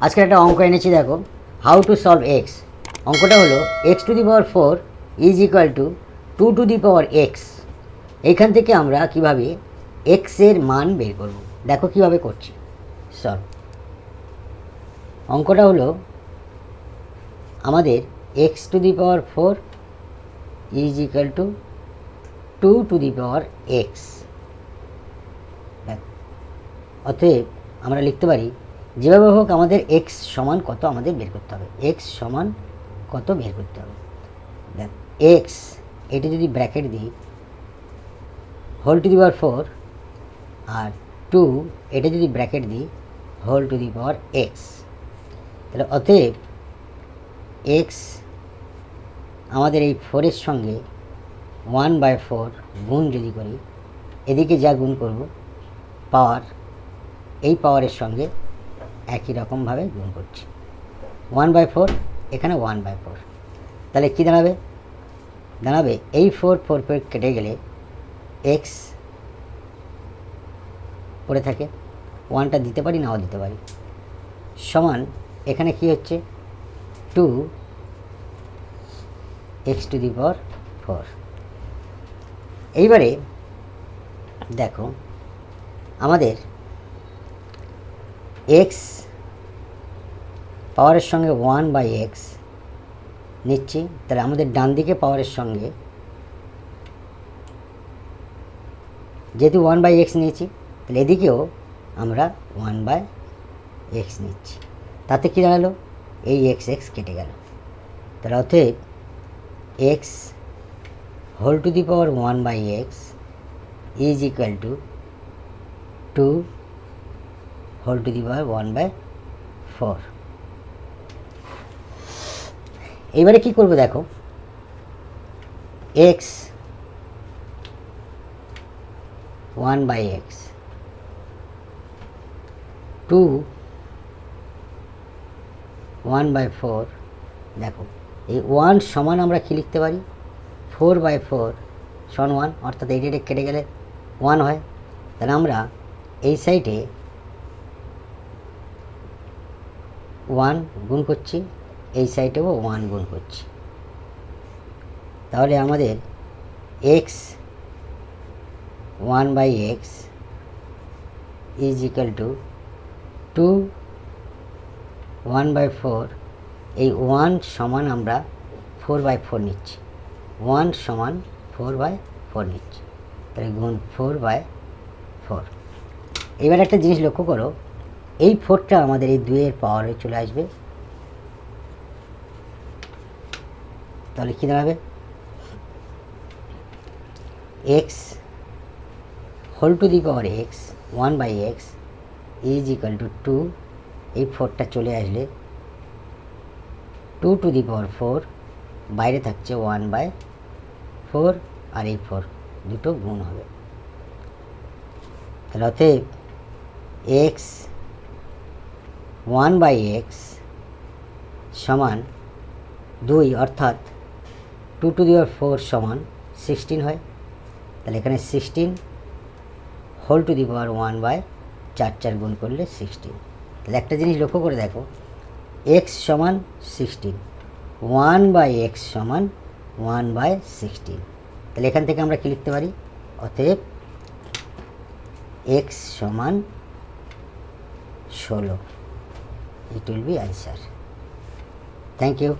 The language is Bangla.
আজকের একটা অঙ্ক এনেছি, দেখো হাউ টু সলভ এক্স। অঙ্কটা হলো x two the power 4 is equal to 2 two the power x. এইখান থেকে আমরা কিভাবে এক্সের মান বের করব, দেখো কিভাবে করছি। সলভ। অঙ্কটা হলো আমাদের x two the power 4 is equal to 2 two the power x. অতএব আমরা লিখতে পারি যেভাবে হোক আমাদের এক্স সমান কত আমাদের বের করতে হবে, এক্স সমান কত বের করতে হবে। দেখ এক্স এটা যদি ব্র্যাকেট দিই হোল টু দি পাওয়ার 4 আর 2 এটা যদি ব্র্যাকেট দিই whole to the power x, তাহলে অতএব এক্স আমাদের এই 4-এর সঙ্গে 1/4 গুণ যদি করি, এদিকে যা গুণ করব পাওয়ার এই পাওয়ারের সঙ্গে একই রকমভাবে গুণ করছি। 1/4 এখানে 1/4, তাহলে কী দাঁড়াবে? দাঁড়াবে এই 4 কেটে গেলে এক্স পড়ে থাকে, 1টা দিতে পারি নাও দিতে পারি, সমান এখানে কি হচ্ছে 2 এক্স টু দি পাওয়ার 4। এইবারে দেখো আমাদের এক্স পাওয়ারের সঙ্গে 1/x নিচ্ছি, তাহলে আমাদের ডান দিকে পাওয়ারের সঙ্গে যেহেতু 1/x নিয়েছি, তাহলে এদিকেও আমরা 1/x নিচ্ছি। তাতে কী দাঁড়ালো? এই এক্স কেটে গেল। তাহলে অতএব x whole to the power 1/x is equal to 2 whole to the power 1/4। এইবারে কী করবো দেখো, এক্স 1/x 2 1/4। দেখো এই 1 সমান আমরা কী লিখতে পারি? 4/4 সমান 1, অর্থাৎ এই ডেটে কেটে গেলে 1 হয়। তাহলে আমরা এই সাইডে 1 গুণ করছি, এই সাইডেও 1 গুণ করছি। তাহলে আমাদের x 1/x is equal to 2 1/4। এই 1 সমান আমরা 4/4 নিচ্ছি, 1 সমান 4/4 নিচ্ছি, তাহলে গুণ 4/4। এবার একটা জিনিস লক্ষ্য করো, এই 4টা আমাদের এই 2-এর পাওয়ারে চলে আসবে, তাহলে কী দাঁড়াবে? X whole to the power x 1/x is equal to 2, এই 4টা চলে আসলে 2 টু দি পাওয়ার 4, বাইরে থাকছে 1/4 আর এই 4 দুটো গুণ হবে। তাহলে অতএব এক্স 1/x সমান 2, অর্থাৎ 2 টু দি পাওয়ার 4 সমান 16 হয়। তাহলে এখানে 16 হোল টু দি পাওয়ার 1/4 গুণ করলে 16। তাহলে একটা জিনিস লক্ষ্য করে দেখো, এক্স সমান 16, 1/x সমান 1/16। তাহলে এখান থেকে আমরা কী লিখতে পারি? অতএব এক্স সমান 16। It will be answer. Thank you.